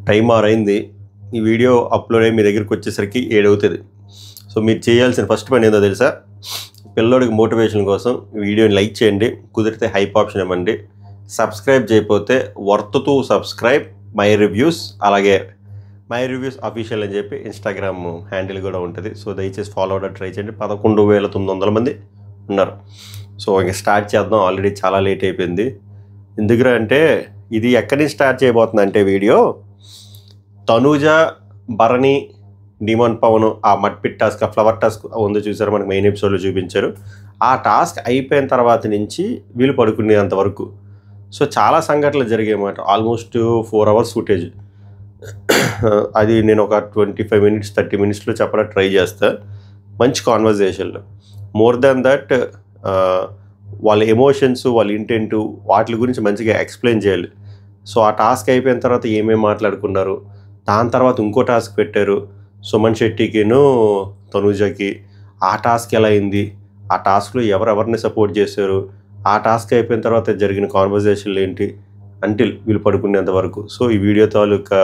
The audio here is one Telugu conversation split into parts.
టైం 6 అయింది. ఈ వీడియో అప్లోడ్ అయ్యి మీ దగ్గరికి వచ్చేసరికి 7 అవుతుంది. సో మీరు చేయాల్సిన ఫస్ట్ పని ఏందో తెలుసా? పిల్లోడికి మోటివేషన్ కోసం వీడియోని లైక్ చేయండి, కుదిరితే హైప్ ఆప్షన్ ఇవ్వండి. సబ్స్క్రైబ్ చేయకపోతే worth to subscribe my reviews, అలాగే మై రివ్యూస్ అఫీషియల్ అని చెప్పి ఇన్స్టాగ్రామ్ హ్యాండిల్ కూడా ఉంటుంది. సో దయచేసి ఫాలో అవడానికి ట్రై చేయండి. 11,900 మంది ఉన్నారు. సో ఇంకా స్టార్ట్ చేద్దాం. ఆల్రెడీ చాలా లేట్ అయిపోయింది. ఎందుకురా అంటే ఇది ఎక్కడి నుంచి స్టార్ట్ చేయబోతుంది అంటే వీడియో తనూజ, భరణి, డిమాండ్ పవన్ ఆ మడ్పిట్ టాస్క్, ఆ ఫ్లవర్ టాస్క్ ఉంది చూసారు, మనకి మెయిన్ ఎపిసోడ్లో చూపించారు. ఆ టాస్క్ అయిపోయిన తర్వాత నుంచి వీళ్ళు పడుకునేంత వరకు సో చాలా సంఘటనలు జరిగాయి అన్నమాట. Almost 4 hours footage. అది నేను ఒక 25 minutes 30 minutesలో చెప్పడానికి ట్రై చేస్తా. మంచి కాన్వర్జేషన్లో మోర్ దాన్ దట్ వాళ్ళ ఎమోషన్స్, వాళ్ళ ఇంటెంట్, వాటి గురించి మంచిగా ఎక్స్ప్లెయిన్ చేయాలి. సో ఆ టాస్క్ అయిపోయిన తర్వాత ఏమేమి మాట్లాడుకున్నారు, దాని తర్వాత ఇంకో టాస్క్ పెట్టారు సుమన్ శెట్టికిను తనూజకి. ఆ టాస్క్ ఎలా అయింది, ఆ టాస్క్లో ఎవరెవరిని సపోర్ట్ చేశారు, ఆ టాస్క్ అయిపోయిన తర్వాత జరిగిన కాన్వర్జేషన్లు ఏంటి అంటిల్ వీళ్ళు పడుకునేంత వరకు. సో ఈ వీడియో తాలూకా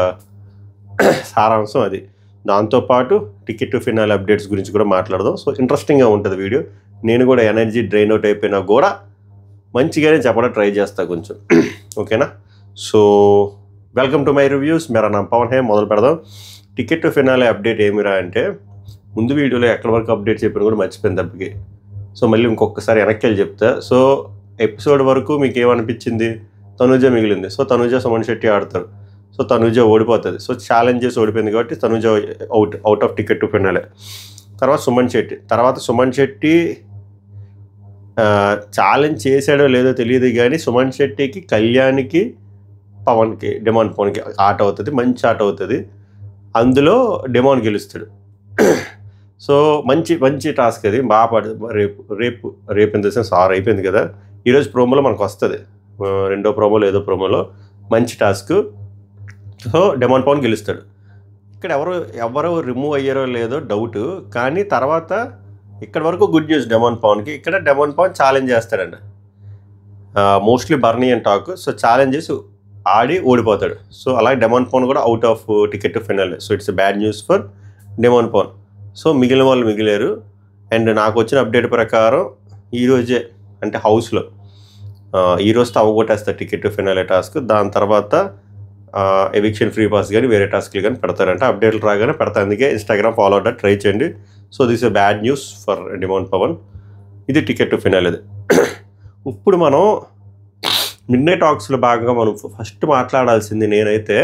సారాంశం అది. దాంతోపాటు టికెట్ టు ఫినాల్ అప్డేట్స్ గురించి కూడా మాట్లాడదాం. సో ఇంట్రెస్టింగ్గా ఉంటుంది వీడియో. నేను కూడా ఎనర్జీ డ్రైన్ అవుట్ అయిపోయినా కూడా మంచిగానే చెప్పడం ట్రై చేస్తా కొంచెం. ఓకేనా? So welcome to my reviews. మేరా నామ్ పవన్ హే. మొదలు పెడదాం. టికెట్ టు ఫినాలే అప్డేట్ ఏమిరా అంటే ముందు వీడియోలో ఎక్కడి వరకు అప్డేట్ చెప్పిన కూడా మర్చిపోయింది తప్పకి. సో మళ్ళీ ఇంకొకసారి వెనక్కి వెళ్ళి చెప్తా. సో ఎపిసోడ్ వరకు మీకు ఏమనిపించింది? తనూజ మిగిలింది. సో తనూజ సుమన్ శెట్టి ఆడతారు. సో తనూజ ఓడిపోతుంది. సో ఛాలెంజెస్ ఓడిపోయింది కాబట్టి Tanuja out of ticket to finale. తర్వాత సుమన్ శెట్టి ఛాలెంజ్ చేశాడో లేదో తెలియదు కానీ సుమన్ శెట్టికి, కళ్యాణ్కి, పవన్కి, డిమాండ్ పవన్కి ఆట అవుతుంది. మంచి ఆట అవుతుంది. అందులో డిమాండ్ గెలుస్తాడు. సో మంచి టాస్క్ అది. బాగా రేపు ఇన్ ద సెన్స్ 6 అయిపోయింది కదా. ఈరోజు ప్రోమోలో మనకు వస్తుంది, రెండో ప్రోమోలో ఏదో ప్రోమోలో మంచి టాస్క్. సో డిమాండ్ పవన్ గెలుస్తాడు. ఇక్కడ ఎవరు రిమూవ్ అయ్యారో లేదో డౌట్, కానీ తర్వాత ఇక్కడ వరకు గుడ్ న్యూస్ డిమాండ్ పవన్కి. ఇక్కడ డిమాండ్ పవన్ ఛాలెంజ్ చేస్తాడండి. మోస్ట్లీ బర్నీ అండ్ టాక్. సో ఛాలెంజ్ చేసి ఆడి ఓడిపోతాడు. సో అలాగే డిమాండ్ పవన్ కూడా out of ticket to finale. So it's bad news for demand Pavan. So మిగిలిన వాళ్ళు మిగిలారు. అండ్ నాకు వచ్చిన అప్డేట్ ప్రకారం ఈరోజే అంటే హౌస్లో ఈరోజుతో అవగొట్టేస్తారు టికెట్ టు ఫినాలే టాస్క్. దాని తర్వాత ఎవిక్షన్ ఫ్రీ పాస్ కానీ వేరే టాస్క్లు కానీ పెడతారంటే అప్డేట్లు రాగానే పెడతారు. అందుకే ఇన్స్టాగ్రామ్ ఫాలో అవడానికి ట్రై చేయండి. So this a bad news for demand Pavan. ఇది టికెట్ టు ఫినాలేది. ఇప్పుడు మనం మిడ్ నైట్ టాక్స్లో భాగంగా మనం ఫస్ట్ మాట్లాడాల్సింది నేనైతే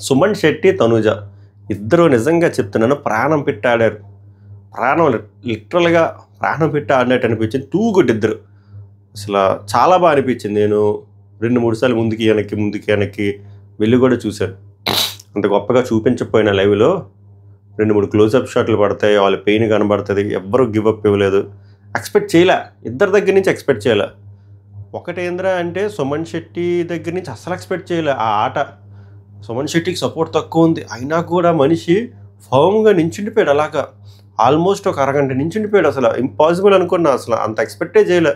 సుమన్ శెట్టి, తనూజ ఇద్దరు నిజంగా చెప్తున్నాను ప్రాణం పెట్టి ఆడారు. లిటరల్గా ప్రాణం పెట్టి ఆడినట్టు అనిపించింది. టూ గుడ్ ఇద్దరు. అసలు చాలా బాగా అనిపించింది. నేను 2-3 సార్లు ముందుకి వెనక్కి వెళ్ళి కూడా చూశాను. అంత గొప్పగా చూపించకపోయినా లైవ్లో 2-3 క్లోజప్ షాట్లు పడతాయి, వాళ్ళ పెయిన్ కనబడుతుంది. ఎవ్వరూ గివప్ ఇవ్వలేదు. ఎక్స్పెక్ట్ చేయలే, ఇద్దరి దగ్గర నుంచి ఎక్స్పెక్ట్ చేయలే. ఒకటేంద్రా అంటే సుమన్ శెట్టి దగ్గర నుంచి అసలు ఎక్స్పెక్ట్ చేయలే. ఆ ఆట సుమన్ శెట్టికి సపోర్ట్ తక్కువ ఉంది, అయినా కూడా మనిషి ఫామ్గా నించుండిపోయాడు. అలాగా ఆల్మోస్ట్ ఒక అరగంట నించుండిపోయాడు. అసలు ఇంపాసిబుల్ అనుకున్నా. అసలు అంత ఎక్స్పెక్టే చేయలే.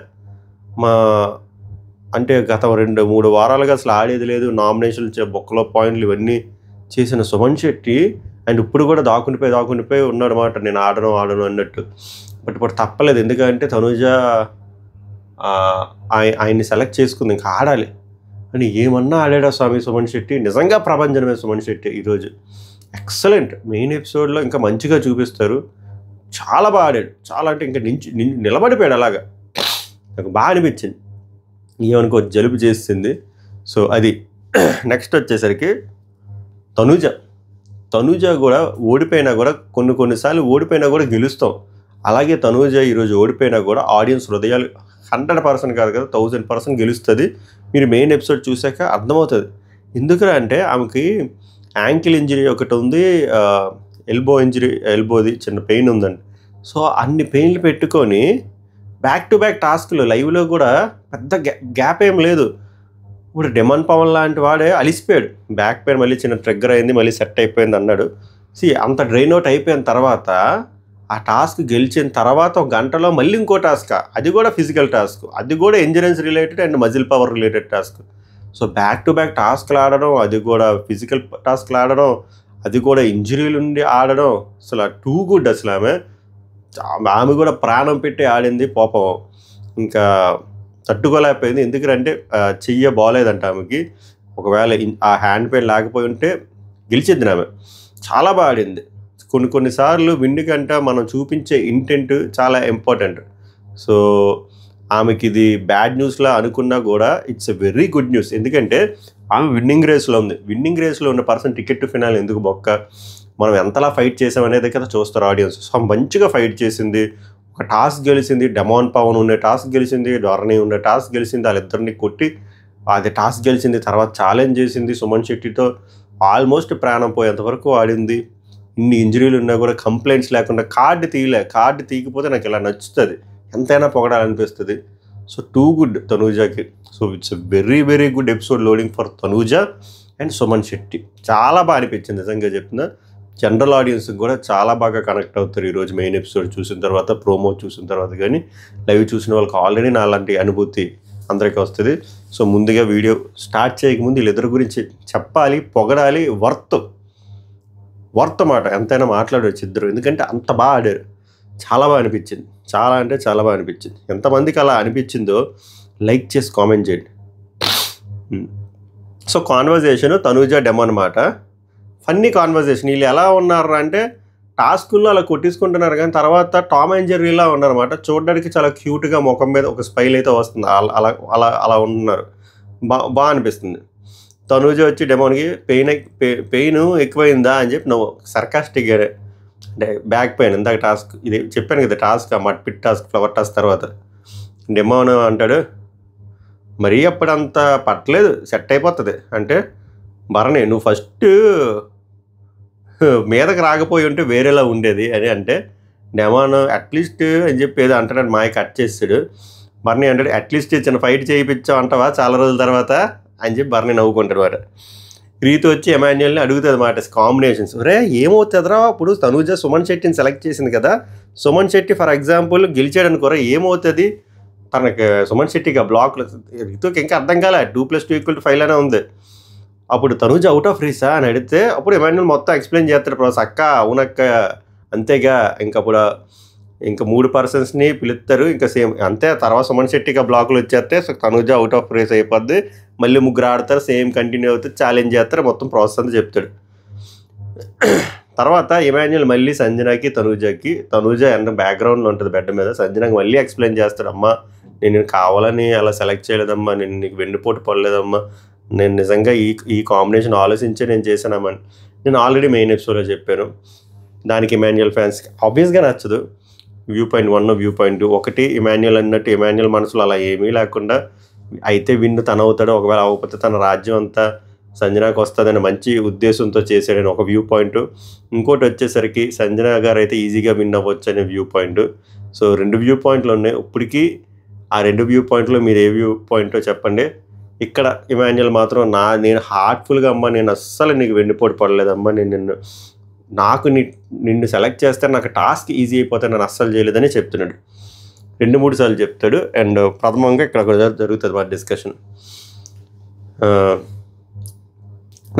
అంటే గత 2-3 వారాలుగా అసలు ఆడేది లేదు. నామినేషన్లు, బొక్కలో పాయింట్లు ఇవన్నీ చేసిన సుమన్ శెట్టి అండ్ ఇప్పుడు కూడా దాక్కునిపోయి ఉన్నాడు అన్నమాట. నేను ఆడను అన్నట్టు. బట్ ఇప్పుడు తప్పలేదు. ఎందుకంటే తనూజ ఆయన్ని సెలెక్ట్ చేసుకుంది, ఇంకా ఆడాలి అని. ఏమన్నా ఆడాడా స్వామి సుమన్ శెట్టి. నిజంగా ప్రభంజనమే సుమన్ శెట్టి ఈరోజు. ఎక్సలెంట్. మెయిన్ ఎపిసోడ్లో ఇంకా మంచిగా చూపిస్తారు. చాలా బాగా ఆడాడు. చాలా అంటే ఇంకా నిలబడిపోయాడు. అలాగా నాకు బాగా అనిపించింది. ఏమనుకో జలుబు చేసింది. సో అది. నెక్స్ట్ వచ్చేసరికి తనూజ కూడా ఓడిపోయినా కూడా కొన్నిసార్లు ఓడిపోయినా కూడా గెలుస్తాం. అలాగే తనూజ ఈరోజు ఓడిపోయినా కూడా ఆడియన్స్ హృదయాలు 100% కాదు కదా, 1000% గెలుస్తుంది. మీరు మెయిన్ ఎపిసోడ్ చూసాక అర్థమవుతుంది. ఎందుకురా అంటే ఆమెకి యాంకిల్ ఇంజరీ ఒకటి ఉంది, ఎల్బోది చిన్న పెయిన్ ఉందండి. సో అన్ని పెయిన్లు పెట్టుకొని బ్యాక్ టు బ్యాక్ టాస్క్లు లైవ్లో కూడా పెద్ద గ్యాప్ ఏం లేదు. ఇప్పుడు డిమాండ్ పవన్ లాంటి వాడే అలిసిపోయాడు. బ్యాక్ పెయిన్ మళ్ళీ చిన్న ట్రిగ్గర్ అయింది, మళ్ళీ సెట్ అయిపోయింది అన్నాడు. అంత డ్రైన్ అవుట్ అయిపోయిన తర్వాత ఆ టాస్క్ గెలిచిన తర్వాత ఒక గంటలో మళ్ళీ ఇంకో టాస్క్, అది కూడా ఫిజికల్ టాస్క్, అది కూడా endurance related and muscle power related task. So back to back టాస్క్లు ఆడడం, అది కూడా ఫిజికల్ టాస్క్లు ఆడడం, అది కూడా ఇంజరీలు ఉండి ఆడడం, అసలు టూ గుడ్. అసలు ఆమె కూడా ప్రాణం పెట్టి ఆడింది పాపం. ఇంకా తట్టుకోలేకపోయింది. ఎందుకంటే చెయ్య బాగోలేదంట ఆమెకి. ఒకవేళ ఆ హ్యాండ్ పెయిన్ లేకపోయి ఉంటే గెలిచిద్ది ఆమె. చాలా బాగా ఆడింది. కొన్నిసార్లు విన్ కంటే మనం చూపించే ఇంటెంట్ చాలా ఇంపార్టెంట్. సో ఆమెకి ఇది బ్యాడ్ న్యూస్లా అనుకున్నా కూడా it's a very good news. ఎందుకంటే ఆమె విన్నింగ్ రేస్లో ఉంది. విన్నింగ్ రేస్లో ఉన్న పర్సన్ టికెట్ టు ఫినాల్ ఎందుకు బొక్క? మనం ఎంతలా ఫైట్ చేసామనేది కదా చూస్తారు ఆడియన్స్. సో మంచిగా ఫైట్ చేసింది. ఒక టాస్క్ గెలిచింది. డెమాన్ పవన్ ఉండే టాస్క్ గెలిచింది. డార్నీ ఉండే టాస్క్ గెలిచింది. వాళ్ళిద్దరిని కొట్టి అది టాస్క్ గెలిచింది. తర్వాత ఛాలెంజ్ చేసింది సుమన్ శెట్టితో. ఆల్మోస్ట్ ప్రాణం పోయేంతవరకు ఆడింది. ఇన్ని ఇంజరీలు ఉన్నా కూడా కంప్లైంట్స్ లేకుండా కార్డు తీయకపోతే నాకు ఇలా నచ్చుతుంది. ఎంతైనా పొగడాలనిపిస్తుంది. సో టూ గుడ్ తనూజాకి. So it's very very good episode loading for Tanuja and Suman Shetty. చాలా బాగా అనిపించింది నిజంగా చెప్తున్నా. జనరల్ ఆడియన్స్కి కూడా చాలా బాగా కనెక్ట్ అవుతారు ఈరోజు మెయిన్ ఎపిసోడ్ చూసిన తర్వాత, ప్రోమో చూసిన తర్వాత. కానీ లైవ్ చూసిన వాళ్ళకి ఆల్రెడీ నా అలాంటి అనుభూతి అందరికీ వస్తుంది. సో ముందుగా వీడియో స్టార్ట్ చేయకముందు వీళ్ళిద్దరి గురించి చెప్పాలి, పొగడాలి. వర్త్ మాట ఎంతైనా మాట్లాడవచ్చు ఇద్దరు. ఎందుకంటే అంత బాగా ఆడారు. చాలా బాగా అనిపించింది. చాలా అంటే చాలా బాగా అనిపించింది. ఎంతమందికి అలా అనిపించిందో లైక్ చేసి కామెంట్ చేయండి. సో కాన్వర్జేషన్ తనూజ డెమో అనమాట. Funny conversation. వీళ్ళు ఎలా ఉన్నారు అంటే టాస్కుల్లో అలా కొట్టించుకుంటున్నారు, కానీ తర్వాత టామ్ అండ్ జెర్రీలా ఉన్నారన్నమాట. చూడడానికి చాలా క్యూట్గా ముఖం మీద ఒక స్మైల్ అయితే వస్తుంది. అలా అలా అలా ఉన్నారు. బాగా అనిపిస్తుంది. తనూజ వచ్చి డెమోన్కి పెయిన్ ఎక్కువైందా అని చెప్పి నువ్వు సర్కాస్టిక్గా, అంటే బ్యాక్ పెయిన్ ఇందాక టాస్క్ ఇది చెప్పాను కదా, టాస్క్ మట్ పిట్ టాస్క్ ఫ్లవర్ టాస్క్ తర్వాత డెమోన్ అంటాడు మరీ అప్పుడంత పట్టలేదు, సెట్ అయిపోతుంది అంటే భరణి నువ్వు ఫస్ట్ మీదకి రాకపోయి ఉంటే వేరేలా ఉండేది అని అంటే డెమాన్ అట్లీస్ట్ అని చెప్పి ఏదో అంటాడు. మాయ కట్ చేస్తాడు. భరణి అంటాడు అట్లీస్ట్ చిన్న ఫైట్ చేయించావు అంటావా చాలా రోజుల తర్వాత అని చెప్పి భరణి నవ్వుకుంటాడు మాట. రీతు వచ్చి ఎమాన్యుయల్ని అడుగుతుంది మాట కాంబినేషన్స్. రే ఏమవుతుందిరా ఇప్పుడు తనూజ సుమన్ శెట్టిని సెలెక్ట్ చేసింది కదా, సుమన్ శెట్టి ఫర్ ఎగ్జాంపుల్ గెలిచాడు అనుకోరా ఏమవుతుంది తనకి? సుమన్ శెట్టికి ఆ బ్లాక్లో రీతుకి ఇంకా అర్థం కాలే 2+2 = 5 అనే ఉంది. అప్పుడు తనూజ అవుట్ ఆఫ్ రేసా అని అడిగితే అప్పుడు ఎమాన్యుయల్ మొత్తం ఎక్స్ప్లెయిన్ చేస్తాడు. ప్రాసెస్ అక్క అవునక్క అంతేగా, ఇంకప్పుడు ఇంకా 3 పర్సన్స్ని పిలుస్తారు ఇంకా సేమ్ అంతే. తర్వాత సుమన్ శెట్టికి ఆ బ్లాక్లు వచ్చేస్తే తనూజ అవుట్ ఆఫ్ రేస్ అయిపోద్ది. మళ్ళీ 3 ఆడతారు, సేమ్ కంటిన్యూ అవుతుంది, ఛాలెంజ్ చేస్తారు, మొత్తం ప్రాసెస్ అంతా చెప్తాడు. తర్వాత ఎమాన్యుయల్ మళ్ళీ సంజనాకి తనూజ బ్యాక్గ్రౌండ్లో ఉంటుంది బెడ్ మీద. సంజనాకి మళ్ళీ ఎక్స్ప్లెయిన్ చేస్తాడు. అమ్మ నేను కావాలని అలా సెలెక్ట్ చేయలేదమ్మా, నేను నీకు వెన్నుపోటు పడలేదమ్మా, నేను నిజంగా ఈ కాంబినేషన్ ఆలోచించే నేను చేశానమ్మని నేను ఆల్రెడీ మెయిన్ ఎపిసోడ్లో చెప్పాను. దానికి ఎమాన్యుయల్ ఫ్యాన్స్కి ఆబ్వియస్గా నచ్చదు. వ్యూ పాయింట్ 1, వ్యూ పాయింట్ 2 ఒకటి. ఎమాన్యుయల్ అన్నట్టు ఎమాన్యుయల్ మనసులో అలా ఏమీ లేకుండా అయితే విన్ను తను అవుతాడు, ఒకవేళ అవ్వకపోతే తన రాజ్యం అంతా సంజనాకి వస్తుందని మంచి ఉద్దేశంతో చేశాడని ఒక వ్యూ పాయింట్. ఇంకోటి వచ్చేసరికి సంజన గారు అయితే ఈజీగా విన్ అవ్వచ్చు అనే వ్యూ పాయింట్. సో 2 వ్యూ పాయింట్లు ఉన్నాయి ఇప్పటికీ. ఆ 2 వ్యూ పాయింట్లో మీరు ఏ వ్యూ పాయింటో చెప్పండి. ఇక్కడ ఎమాన్యుయల్ మాత్రం నేను హార్ట్ఫుల్గా అమ్మ నేను అస్సలు నీకు వెన్నుపోటు పడలేదమ్మా, నిన్ను సెలెక్ట్ చేస్తే నాకు టాస్క్ ఈజీ అయిపోతే నేను అస్సలు చేయలేదని చెప్తున్నాడు. 2-3 సార్లు చెప్తాడు. అండ్ ప్రథమంగా ఇక్కడ జరుగుతుంది మా డిస్కషన్.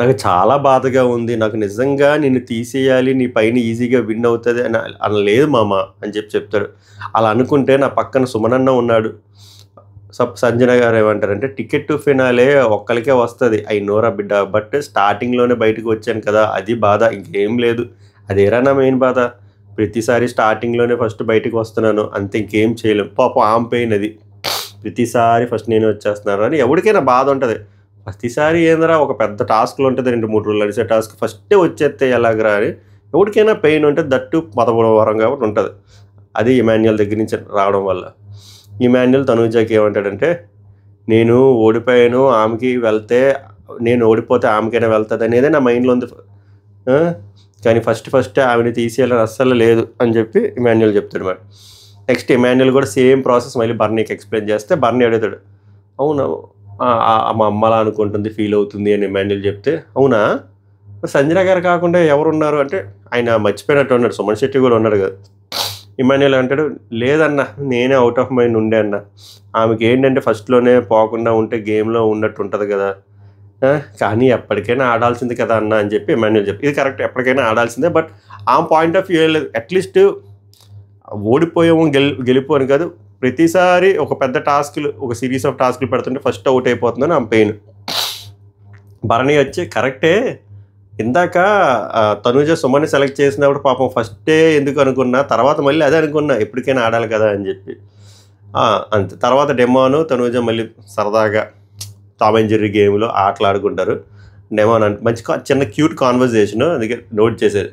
నాకు చాలా బాధగా ఉంది, నాకు నిజంగా నిన్ను తీసేయాలి, నీ పైన ఈజీగా విన్ అవుతుంది అని అనలేదు మామ అని చెప్తాడు. అలా అనుకుంటే నా పక్కన సుమనన్న ఉన్నాడు. సంజన గారు ఏమంటారంటే టికెట్ టు ఫినాలే ఒక్కరికే వస్తుంది, అయినోరా బిడ్డ, బట్ స్టార్టింగ్లోనే బయటకు వచ్చాను కదా అది బాధ, ఇంకేం లేదు. అదేరా నా మెయిన్ బాధ. ప్రతిసారి స్టార్టింగ్లోనే ఫస్ట్ బయటకు వస్తున్నాను అంతే, ఇంకేం చేయలేం. పాపం ఆమె పెయిన్ అది. ప్రతిసారి ఫస్ట్ నేనే వచ్చేస్తున్నాను అని ఎవరికైనా బాధ ఉంటుంది. ప్రతిసారి ఏందరా ఒక పెద్ద టాస్క్లు ఉంటుంది, 2-3 రోజులు నడిచే టాస్క్ ఫస్టే వచ్చేస్తే ఎలాగరా అని ఎవరికైనా పెయిన్ ఉంటుంది. దట్టు మతపరవారం కాబట్టి ఉంటుంది. అది ఎమాన్యుయల్ దగ్గర నుంచి రావడం వల్ల. ఎమాన్యుయల్ తనూజకి ఏమంటాడంటే నేను ఓడిపోయాను, ఆమెకి వెళ్తే నేను ఓడిపోతే ఆమెకైనా వెళ్తుంది అనేదే నా మైండ్లో ఉంది, కానీ ఫస్ట్ ఆమెని తీసేయాలని అస్సలు లేదు అని చెప్పి ఎమాన్యుయల్ చెప్తాడు మరి. నెక్స్ట్ ఎమాన్యుయల్ కూడా సేమ్ ప్రాసెస్ మళ్ళీ బర్నీకి ఎక్స్ప్లెయిన్ చేస్తే బర్నీ అడుగుతాడు అవునా మా అమ్మలా అనుకుంటుంది, ఫీల్ అవుతుంది అని ఎమాన్యుయల్ చెప్తే అవునా సంజన గారు కాకుండా ఎవరున్నారు అంటే ఆయన మర్చిపోయినట్టు ఉన్నాడు, సుమన్ శెట్టి కూడా ఉన్నాడు కదా. ఇమాన్యుయల్ అంటాడు, లేదన్నా నేనే అవుట్ ఆఫ్ మైండ్ ఉండే అన్న, ఆమెకి ఏంటంటే ఫస్ట్లోనే పోకుండా ఉంటే గేమ్లో ఉన్నట్టు ఉంటుంది కదా, కానీ ఎప్పటికైనా ఆడాల్సింది కదా అన్న అని చెప్పి ఇమాన్యుయల్ చెప్పి, ఇది కరెక్ట్, ఎప్పటికైనా ఆడాల్సిందే. బట్ ఆ పాయింట్ ఆఫ్ వ్యూ లేదు, అట్లీస్ట్ ఓడిపోయాము గెలిపోని కాదు, ప్రతిసారి ఒక పెద్ద టాస్క్లు, ఒక సిరీస్ ఆఫ్ టాస్క్లు పెడుతుంటే ఫస్ట్ అవుట్ అయిపోతుందని ఆమె పెయిన్. భరణి వచ్చి కరెక్టే, ఇందాక తనూజ సుమన్ని సెలెక్ట్ చేసినప్పుడు పాపం ఫస్టే ఎందుకు అనుకున్నా, తర్వాత మళ్ళీ అదే అనుకున్నా ఎప్పటికైనా ఆడాలి కదా అని చెప్పి. అంతే. తర్వాత డెమాను తనూజ మళ్ళీ సరదాగా టామ్ అండ్ జెర్రీ గేమ్లో ఆటలు ఆడుకుంటారు. డెమాన్ అంటే మంచి చిన్న క్యూట్ కాన్వర్జేషన్, అందుకే నోట్ చేసేది.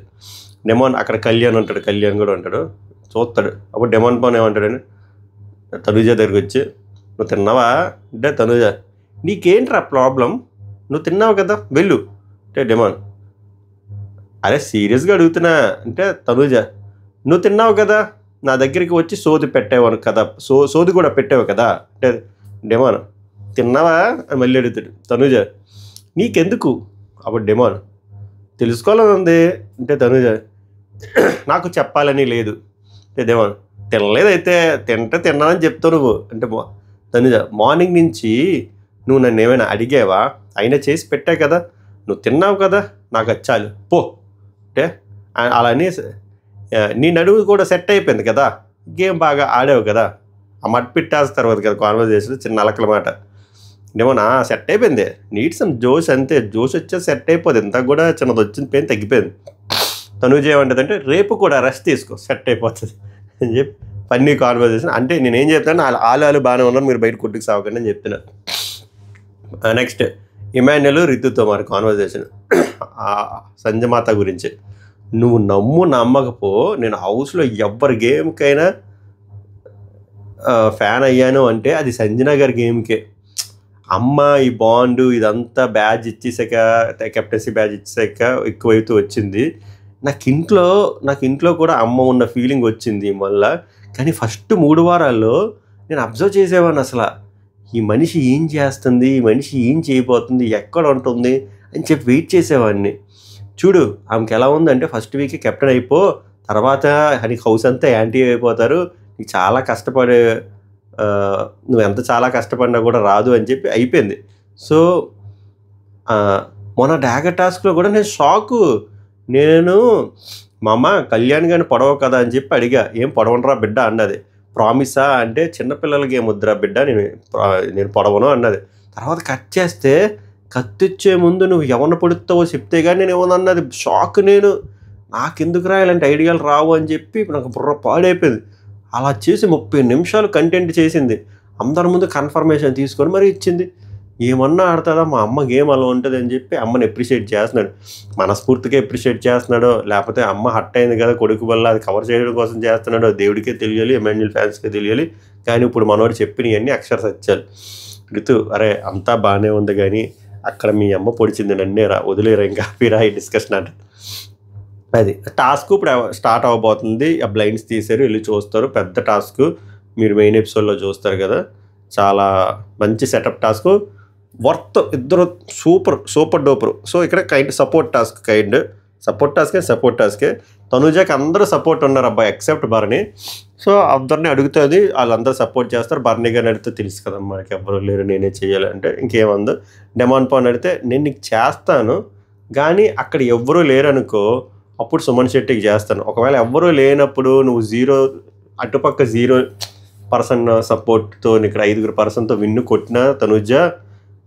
డెమాన్ అక్కడ కళ్యాణ్ ఉంటాడు, కళ్యాణ్ కూడా ఉంటాడు, చూస్తాడు. అప్పుడు డెమాన్ పవన్ ఏమంటాడని తనూజ దగ్గరికి వచ్చి, నువ్వు తిన్నావా అంటే, తనూజ నీకేంట్రా ప్రాబ్లం, నువ్వు తిన్నావు కదా వెళ్ళు అంటే డెమాన్, అరే సీరియస్గా అడుగుతున్నా అంటే తనూజ, నువ్వు తిన్నావు కదా నా దగ్గరికి వచ్చి సోది పెట్టావు కదా, సోది కూడా పెట్టావు కదా అంటే డెమాన్, తిన్నావా అని మళ్ళీ అడుగుతాడు. తనూజ నీకెందుకు, అప్పుడు డెమాన్, తెలుసుకోవాలని ఉంది అంటే తనూజ, నాకు చెప్పాలని లేదు అంటే డెమాన్, తినలేదైతే తిన్నానని చెప్తావు నువ్వు అంటే తనూజ, మార్నింగ్ నుంచి నువ్వు నన్ను ఏమైనా అడిగావా, అయినా చేసి పెట్టా కదా, నువ్వు తిన్నావు కదా నాకు వచ్చాలు పో అంటే అలానే నీ నడువు కూడా సెట్ అయిపోయింది కదా, గేమ్ బాగా ఆడావు కదా, ఆ మట్పిట్టాల్సిన తర్వాత కదా కాన్వర్జేషన్ చిన్న అలకల మాట. ఏమోనా సెట్ అయిపోయింది, నీడ్ సమ్ జోష్, అంతే జోష్ వచ్చేసి సెట్ అయిపోతుంది, ఇంత కూడా చిన్నది వచ్చిన పెయిన్ తగ్గిపోయింది. తనూజ ఏమంటుందంటే రేపు కూడా రెస్ట్ తీసుకో సెట్ అయిపోతుంది అని చెప్పి ఫన్నీ కాన్వర్జేషన్. అంటే నేనేం చెప్తాను, ఆలు బాగానే ఉన్నారు, మీరు బయట కొట్టుకు సాగకండి అని చెప్తున్నాను. నెక్స్ట్ ఇమాన్యుయల్ రితుతో మరి కాన్వర్జేషన్ సంజమాత గురించి. నువ్వు నమ్మకపో, నేను హౌస్లో ఎవరి గేమ్కైనా ఫ్యాన్ అయ్యాను అంటే అది సంజన గారి గేమ్కే. అమ్మ ఈ బాండు ఇదంతా బ్యాజ్ ఇచ్చేసాక, కెప్టెన్సీ బ్యాజ్ ఇచ్చేసాక ఎక్కువైతూ వచ్చింది. నాకు ఇంట్లో కూడా అమ్మ ఉన్న ఫీలింగ్ వచ్చింది మళ్ళా. కానీ ఫస్ట్ 3 వారాల్లో నేను అబ్జర్వ్ చేసేవాడిని, అసలు ఈ మనిషి ఏం చేస్తుంది, ఈ మనిషి ఏం చేయబోతుంది, ఎక్కడ ఉంటుంది అని చెప్పి వెయిట్ చేసేవాడిని. చూడు ఆమెకి ఎలా ఉందంటే, ఫస్ట్ వీక్ కెప్టెన్ అయిపో, తర్వాత నీకు హౌస్ అంతా యాంటీ అయిపోతారు, నీకు చాలా కష్టపడే, నువ్వు ఎంత చాలా కష్టపడినా కూడా రాదు అని చెప్పి అయిపోయింది. సో మొన్న డాగర్ టాస్క్లో కూడా నేను షాకు. నేను మా అమ్మ కళ్యాణ్ గారిని పొడవ కదా అని చెప్పి అడిగా, ఏం పొడవనరా బిడ్డ అన్నది. ప్రామిసా అంటే చిన్నపిల్లలకి ఏముద్దురా బిడ్డ, నేను పొడవను అన్నది. తర్వాత కట్ చేస్తే కత్తిచ్చే ముందు నువ్వు ఎవరిని పొడుస్తావో చెప్తే కానీ నేను ఏమన్నది. షాక్. నాకెందుకు రాయాలంటే ఐడియాలు రావు అని చెప్పి నాకు బుర్ర పాడైపోయింది. అలా చేసి 30 నిమిషాలు కంటెంట్ చేసింది, అందరి ముందు కన్ఫర్మేషన్ తీసుకొని మరీ ఇచ్చింది. ఏమన్నా ఆడుతుందా మా అమ్మ గేమ్ అలా ఉంటుంది అని చెప్పి అమ్మని అప్రిషియేట్ చేస్తున్నాడు. మనస్ఫూర్తిగా అప్రిషియేట్ చేస్తున్నాడో లేకపోతే అమ్మ హట్ అయింది కదా కొడుకు వల్ల అది కవర్ చేయడం కోసం చేస్తున్నాడో దేవుడికే తెలియాలి, ఎమాన్యుయల్ ఫ్యాన్స్కే తెలియాలి. కానీ ఇప్పుడు మనోడు చెప్పినవన్నీ అక్షర సత్యాలు. రితు అరే అంతా బాగానే ఉంది కానీ అక్కడ మీ అమ్మ పొడిచింది నన్నే రా, వదిలేరా ఇంకా ఆపిరా ఈ డిస్కషన్ అంటే. అది టాస్క్ ఇప్పుడు స్టార్ట్ అవ్వబోతుంది. ఆ బ్లైండ్స్ తీసారు, వెళ్ళి చూస్తారు. పెద్ద టాస్క్, మీరు మెయిన్ ఎపిసోడ్లో చూస్తారు కదా, చాలా మంచి సెటప్ టాస్క్, వర్త్, ఇద్దరు సూపర్ డూపర్. సో ఇక్కడ సపోర్ట్ టాస్కే. తనూజకి అందరూ సపోర్ట్ ఉన్నారు అబ్బాయి ఎక్సెప్ట్ భరణి. సో అందరినీ అడుగుతుంది, వాళ్ళందరూ సపోర్ట్ చేస్తారు. భరణి గారిని అడిగితే తెలుసు కదమ్మా మనకి ఎవరు లేరు నేనే చేయాలి అంటే ఇంకేమందో. డెమాన్ పవన్ అడిగితే నేను నీకు చేస్తాను కానీ అక్కడ ఎవ్వరూ లేరనుకో అప్పుడు సుమన్ శెట్టికి చేస్తాను. ఒకవేళ ఎవ్వరూ లేనప్పుడు నువ్వు 0 అటుపక్క 0% సపోర్ట్తో ఇక్కడ 5 పర్సన్తో విన్ను కొట్టినా తనూజ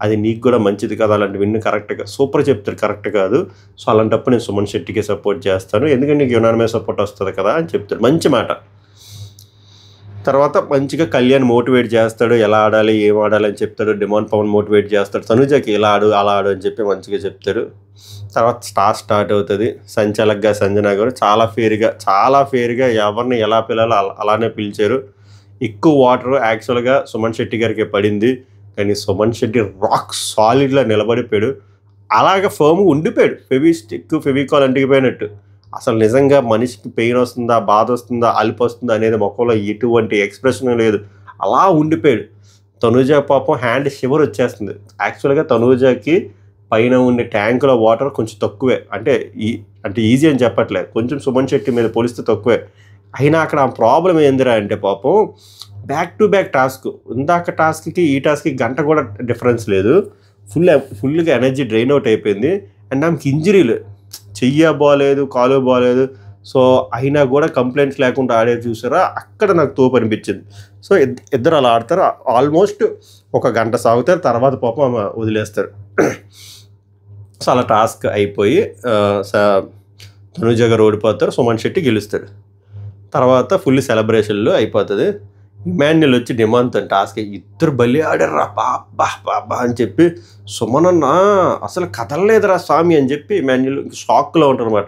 అది నీకు కూడా మంచిది కదా, అలాంటి విన్ను కరెక్ట్గా సూపర్ చెప్తారు, కరెక్ట్ కాదు. సో అలాంటప్పుడు నేను సుమన్ శెట్టికే సపోర్ట్ చేస్తాను ఎందుకంటే నీకు యునానిమస్ సపోర్ట్ వస్తుంది కదా అని చెప్తాడు. మంచి మాట. తర్వాత మంచిగా కళ్యాణ్ మోటివేట్ చేస్తాడు, ఎలా ఆడాలి ఏం ఆడాలి అని చెప్తాడు. డెమాన్ పవన్ మోటివేట్ చేస్తాడు, తనూజకి ఇలా ఆడు అలా ఆడు అని చెప్పి మంచిగా చెప్తాడు. తర్వాత స్టార్ట్ అవుతుంది. సంచాలక్గా సంజన గారు చాలా ఫేర్గా ఎవరిని ఎలా పిలాలో అలానే పిలిచారు. ఎక్కువ వాటర్ యాక్చువల్గా సుమన్ శెట్టి గారికి పడింది కానీ సుమన్ శెట్టి రాక్ సాలిడ్లా నిలబడిపోయాడు. అలాగ ఫర్మ్గా ఉండిపోయాడు, ఫెవికాల్ అంటికిపోయినట్టు. అసలు నిజంగా మనిషికి పెయిన్ వస్తుందా, బాధ వస్తుందా, అలుపు వస్తుందా అనేది ముఖంలో ఎటువంటి ఎక్స్ప్రెషన్ లేదు, అలా ఉండిపోయాడు. తనూజ పాపం హ్యాండ్ షివర్ వచ్చేస్తుంది. యాక్చువల్గా తనూజకి పైన ఉండే ట్యాంకులో వాటర్ కొంచెం తక్కువే, అంటే ఈజీ అని చెప్పట్లేదు, కొంచెం సుమన్ శెట్టి మీద పోలిస్తే తక్కువే. అయినా అక్కడ ఆ ప్రాబ్లం ఏందిరా అంటే పాపం బ్యాక్ టు బ్యాక్ టాస్క్, ఇందాక టాస్క్కి ఈ టాస్క్కి గంట కూడా డిఫరెన్స్ లేదు, ఫుల్గా ఎనర్జీ డ్రైన్ అవుట్ అయిపోయింది. అండ్ ఆమెకి ఇంజరీలు, చెయ్య బాగాలేదు, కాలు బాగాలేదు. సో అయినా కూడా కంప్లైంట్స్ లేకుండా ఆడే చూసారా, అక్కడ నాకు తోపు అనిపించింది. సో ఇద్దరు అలా ఆడతారు, ఆల్మోస్ట్ ఒక గంట సాగుతారు, తర్వాత పాపం ఆమె వదిలేస్తారు. సో అలా టాస్క్ అయిపోయి తనుజ గారు ఓడిపోతారు, సుమన్ శెట్టి గెలుస్తాడు. తర్వాత ఫుల్ సెలబ్రేషన్లు అయిపోతుంది. ఇమాన్యుల్ వచ్చి డిమాండ్తో టాస్క్ ఇద్దరు బలి ఆడారా బాబా బాబా అని చెప్పి, సుమన్ అన్న అసలు కదలలేదురా స్వామి అని చెప్పి ఇమాన్యుల్ షాక్లో ఉంటారు అనమాట.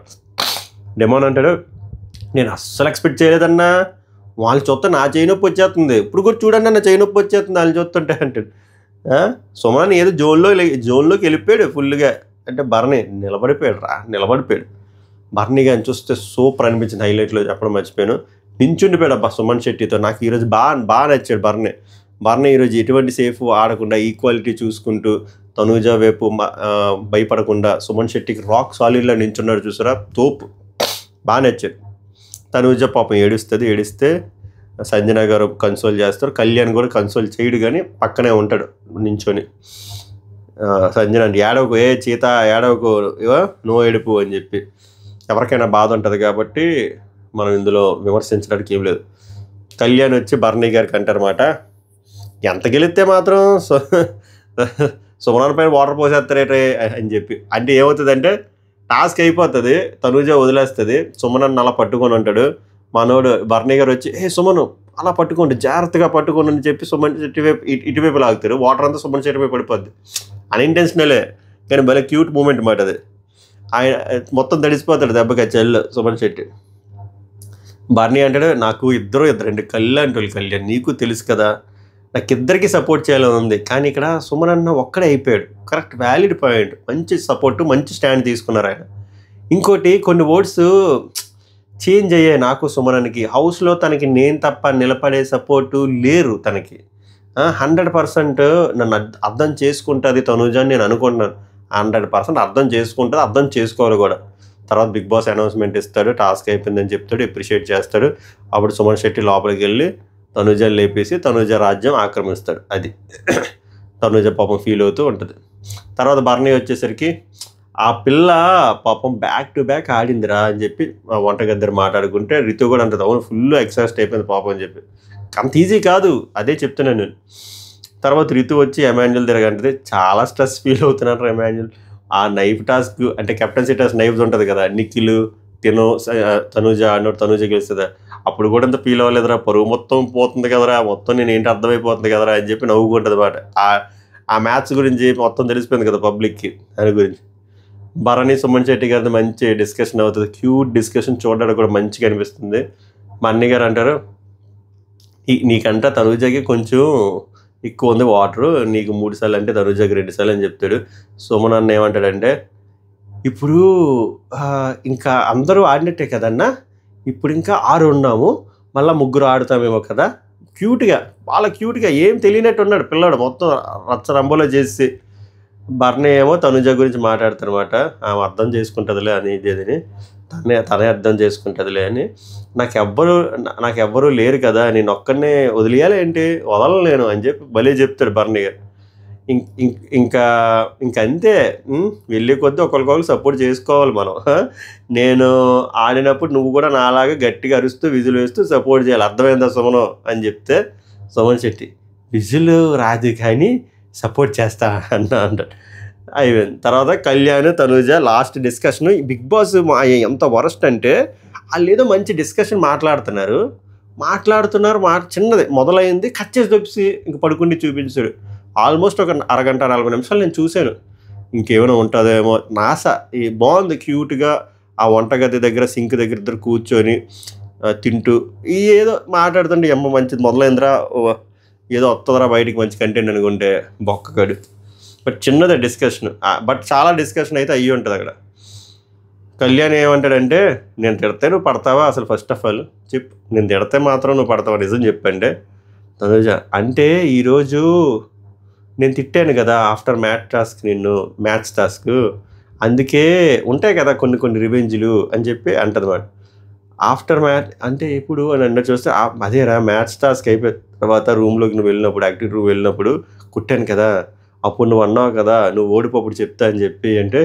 డిమాండ్ అంటాడు, నేను అస్సలు ఎక్స్పెక్ట్ చేయలేదన్నా, వాళ్ళు చూస్తే నా చేయి నొప్పి వచ్చేస్తుంది, ఇప్పుడు కూడా చూడండి నా చేయి నొప్పి వచ్చేస్తుంది వాళ్ళు చూస్తుంటే అంటాడు. సుమన్ ఏదో జోన్లోకి వెళ్ళిపోయాడు ఫుల్గా. అంటే భరణి నిలబడిపోయాడు. భరణి గారిని చూస్తే సూపర్ అనిపించింది. హైలైట్లో చెప్పడం మర్చిపోయాను, నించుండిపోయాడు అబ్బా సుమన్ శెట్టితో. నాకు ఈరోజు బాగా నచ్చాడు భరణి ఈరోజు ఎటువంటి సేఫ్ ఆడకుండా ఈక్వాలిటీ చూసుకుంటూ తనూజ వైపు భయపడకుండా సుమన్ శెట్టికి రాక్ సాలిడ్లో నించున్నాడు చూసారా, తోపు, బాగా నచ్చాడు. తనూజ పాపం ఏడిస్తే సంజన గారు కన్సోల్ చేస్తారు, కళ్యాణ్ కూడా కన్సోల్ చేయడు కానీ పక్కనే ఉంటాడు నించొని. సంజన అంటే ఏడవకు, చీత ఏడవకు, నో ఏడుపు అని చెప్పి. ఎవరికైనా బాధ ఉంటుంది కాబట్టి మనం ఇందులో విమర్శించడానికి ఏం లేదు. కళ్యాణ్ వచ్చి భరణి గారికి అంటారన్నమాట, ఎంత గెలిస్తే మాత్రం సుమన్ పైన వాటర్ పోసేస్తారేటే అని చెప్పి. అంటే ఏమవుతుందంటే టాస్క్ అయిపోతుంది, తనూజ వదిలేస్తుంది, సుమన్ అలా పట్టుకొని ఉంటాడు. మనోడు భరణి గారు వచ్చి సుమన్ అలా పట్టుకోండి, జాగ్రత్తగా పట్టుకోండి అని చెప్పి సుమన్ శెట్టి వైపు ఇటువైపు లాగుతారు. వాటర్ అంతా సుమన్ శెట్టి వైపు పడిపోద్ది. అన్ఇంటెన్షనలే కానీ భలే క్యూట్ మూమెంట్ మాట అది. ఆయన మొత్తం తడిసిపోతాడు దెబ్బకి చెల్లు సుమన్ శెట్టి. భరణి అంటాడు, నాకు ఇద్దరు కళ్ళు అంటారు, కళ్యాణ్ నీకు తెలుసు కదా, నాకు ఇద్దరికి సపోర్ట్ చేయాలని ఉంది, కానీ ఇక్కడ సుమన్ అన్న ఒక్కడే అయిపోయాడు. కరెక్ట్, వ్యాలిడ్ పాయింట్, మంచి సపోర్టు, మంచి స్టాండ్ తీసుకున్నారు ఆయన. ఇంకోటి కొన్ని ఓట్స్ చేంజ్ అయ్యాయి నాకు సుమన్కి. హౌస్లో తనకి నేను తప్ప నిలబడే సపోర్టు లేరు తనకి. 100% నన్ను అర్థం చేసుకుంటుంది తనూజ అని నేను అనుకుంటున్నాను. 100% అర్థం చేసుకుంటుంది, అర్థం చేసుకోవాలి కూడా. తర్వాత బిగ్ బాస్ అనౌన్స్మెంట్ ఇస్తాడు, టాస్క్ అయిపోయిందని చెప్తాడు, అప్రిషియేట్ చేస్తాడు. అప్పుడు సుమన్ శెట్టి లోపలికి వెళ్ళి తనూజని లేపేసి తనూజ రాజ్యం ఆక్రమిస్తాడు. అది తనూజ పాపం ఫీల్ అవుతూ ఉంటుంది. తర్వాత భరణి వచ్చేసరికి ఆ పిల్ల పాపం బ్యాక్ టు బ్యాక్ ఆడిందిరా అని చెప్పి వంటగద్దరు మాట్లాడుకుంటే రితు కూడా అంటుంది, అవును ఫుల్ ఎక్సైస్ట్ అయిపోయింది పాపం అని చెప్పి. అంత ఈజీ కాదు, అదే చెప్తున్నాను నేను. తర్వాత రితు వచ్చి ఎమాన్యుల్ తిరగంటే చాలా స్ట్రెస్ ఫీల్ అవుతున్నారు ఎమాన్యుల్. ఆ నైఫ్ టాస్క్ అంటే కెప్టెన్సీ టాస్క్ నైఫ్ ఉంటుంది కదా, నిఖిల్ తనూజ అన్నట్టు తనూజ గెలుస్తుందా, అప్పుడు కూడా అంత ఫీల్ అవ్వలేదురా, పరువు మొత్తం పోతుంది కదరా, మొత్తం నేను ఏంటి అర్థమైపోతుంది కదరా అని చెప్పి నవ్వుకుంటుంది అన్నమాట. ఆ మ్యాచ్ గురించి మొత్తం తెలిసిపోయింది కదా పబ్లిక్కి, దాని గురించి. భరణి సుమన్ శెట్టి గారిది మంచి డిస్కషన్ అవుతుంది, క్యూట్ డిస్కషన్ చూడడానికి కూడా మంచిగా అనిపిస్తుంది. మా అన్నయ్య గారు అంటారు, నీకంట తనూజకి కొంచెం ఎక్కువ ఉంది వాటరు, నీకు 3 సార్లు అంటే తనూజకి 2 సార్లు అని చెప్తాడు. సుమన్ అన్న ఏమంటాడంటే, ఇప్పుడు ఇంకా అందరూ ఆడినట్టే కదన్నా, ఇప్పుడు ఇంకా 6 ఉన్నాము, మళ్ళీ 3 ఆడుతామేమో కదా. క్యూట్గా, చాలా క్యూట్గా, ఏం తెలియనట్టు ఉన్నాడు పిల్లాడు, మొత్తం రచ్చరంబలో చేసి. భరణి ఏమో తనూజ గురించి మాట్లాడుతారనమాట, ఆమె అర్థం చేసుకుంటుందిలే అని, ఇదేదని తనే అర్థం చేసుకుంటుందిలే అని. నాకెవ్వరూ లేరు కదా, నేను ఒక్కడనే వదిలేయాలి ఏంటి, వదలలేను అని చెప్పి భలే చెప్తాడు భరణి గారు. ఇంకా అంతే, వెళ్ళే కొద్దీ ఒకరికొకరు సపోర్ట్ చేసుకోవాలి మనం. నేను ఆడినప్పుడు నువ్వు కూడా నాలాగా గట్టిగా అరుస్తూ విజులు వేస్తూ సపోర్ట్ చేయాలి, అర్థమైందా సుమను అని చెప్తే సుమన్ శెట్టి విజులు రాదు కానీ సపోర్ట్ చేస్తా అంటాడు. అయిపోయింది. తర్వాత Kalyan Tanuja last discussion. Bigg Boss ఎంత వరస్ట్ అంటే వాళ్ళు ఏదో మంచి డిస్కషన్ మాట్లాడుతున్నారు, చిన్నది మొదలైంది, కట్ చేసి దొప్పి ఇంక పడుకుండి చూపించాడు. ఆల్మోస్ట్ ఒక అరగంట 40 నిమిషాలు నేను చూశాను. ఇంకేమైనా ఉంటుందేమో నాసా. బాగుంది క్యూట్గా, ఆ వంటగది దగ్గర సింక్ దగ్గర ఇద్దరు కూర్చొని తింటూ ఏదో మాట్లాడుతుంటే ఎమ్మ మంచిది మొదలైందిరా, ఏదో వస్తుందిరా బయటికి మంచి కంటెంట్ అనుకుంటే బొక్కగాడు. బట్ చిన్నదే డిస్కషన్, బట్ చాలా డిస్కషన్ అయితే అయ్యి ఉంటుంది అక్కడ. కళ్యాణ్ ఏమంటాడంటే, నేను తిడితే నువ్వు పడతావా అసలు, ఫస్ట్ ఆఫ్ ఆల్ చెప్పు, నేను తిడితే మాత్రం నువ్వు పడతావా నిజం చెప్పంటే. తనుజ అంటే ఈరోజు నేను తిట్టాను కదా ఆఫ్టర్ మ్యాచ్ టాస్క్, అందుకే ఉంటాయి కదా కొన్ని రివెంజ్లు అని చెప్పి అంటదన్నమాట. ఆఫ్టర్ మ్యాచ్ అంటే ఇప్పుడు అని అంటే చూస్తే అదేరా మ్యాచ్ టాస్క్ అయిపోయిన తర్వాత రూమ్లోకి నువ్వు వెళ్ళినప్పుడు యాక్టివ్ రూమ్ వెళ్ళినప్పుడు కుట్టాను కదా, అప్పుడు నువ్వు అన్నావు కదా నువ్వు ఓడిపోప్పుడు చెప్తా అని చెప్పి అంటే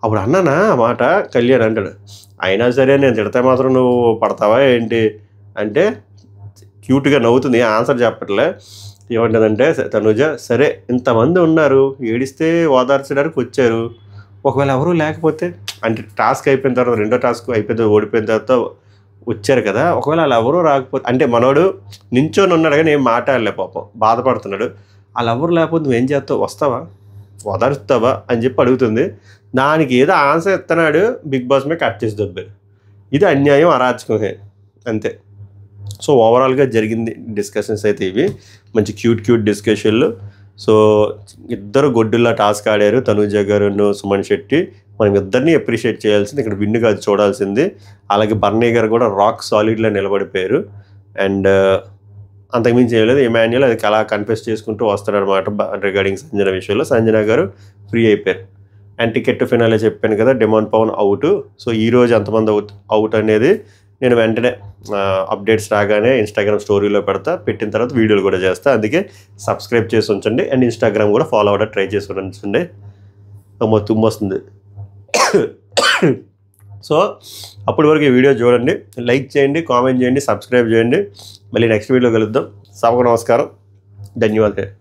అప్పుడు అన్నానా ఆ మాట కళ్యాణ్ అంటాడు. అయినా సరే నేను తిడితే మాత్రం నువ్వు పడతావా ఏంటి అంటే క్యూట్గా నవ్వుతుంది, ఆన్సర్ చెప్పట్లే. ఏమంటుందంటే తనుజ, సరే ఇంతమంది ఉన్నారు ఏడిస్తే ఓదార్చడానికి వచ్చారు, ఒకవేళ ఎవరూ లేకపోతే అంటే టాస్క్ అయిపోయిన తర్వాత రెండో టాస్క్ అయిపోయిన ఓడిపోయిన తర్వాత వచ్చారు కదా, ఒకవేళ వాళ్ళు ఎవరూ రాకపోతే అంటే మనోడు నించొని ఉన్నాడు కానీ ఏం మాట్లాడలే పాపం బాధపడుతున్నాడు, వాళ్ళు ఎవరు లేకపోతే నువ్వేం చేస్తావు, వస్తావా ఓదార్చుతావా అని చెప్పి అడుగుతుంది. దానికి ఏదో ఆన్సర్ ఇస్తున్నాడు, బిగ్ బాస్ మీద కట్ చేసి దొబ్బారు. ఇది అన్యాయం, అరాచకమే అంతే. సో ఓవరాల్గా జరిగింది డిస్కషన్స్ అయితే ఇవి, మంచి క్యూట్ డిస్కషన్లు. సో ఇద్దరు గొడ్డుల్లా టాస్క్ ఆడారు, తనూజ గారు సుమన్ శెట్టి. మనం ఇద్దరిని అప్రిషియేట్ చేయాల్సింది, ఇక్కడ విన్ను కాదు చూడాల్సింది. అలాగే బర్నీ గారు కూడా రాక్ సాలిడ్లో నిలబడిపోయారు. అండ్ అంతకుమించి చేయలేదు. ఇమాన్యుయల్ అది అలా కన్ఫెస్ చేసుకుంటూ వస్తాడనమాట రిగార్డింగ్ సంజన విషయంలో. సంజన గారు ఫ్రీ అయిపోయారు. అండ్ టికెట్ టు ఫినాలే చెప్పాను కదా, డిమాండ్ పవన్ అవుట్. సో ఈరోజు ఎంతమంది అవుట్ అనేది నేను వెంటనే అప్డేట్స్ రాగానే ఇన్స్టాగ్రామ్ స్టోరీలో పెట్టిన తర్వాత వీడియోలు కూడా చేస్తా. అందుకే సబ్స్క్రైబ్ చేసి ఉంచండి. అండ్ ఇన్స్టాగ్రామ్ కూడా ఫాలో అవ్వడం ట్రై చేసి ఉంచండి. తుమ్మొస్తుంది. సో అప్పటి వరకు ఈ వీడియో చూడండి, లైక్ చేయండి, కామెంట్ చేయండి, సబ్స్క్రైబ్ చేయండి. మళ్ళీ నెక్స్ట్ వీడియో కలుద్దాం. సభకు నమస్కారం, ధన్యవాదాలు.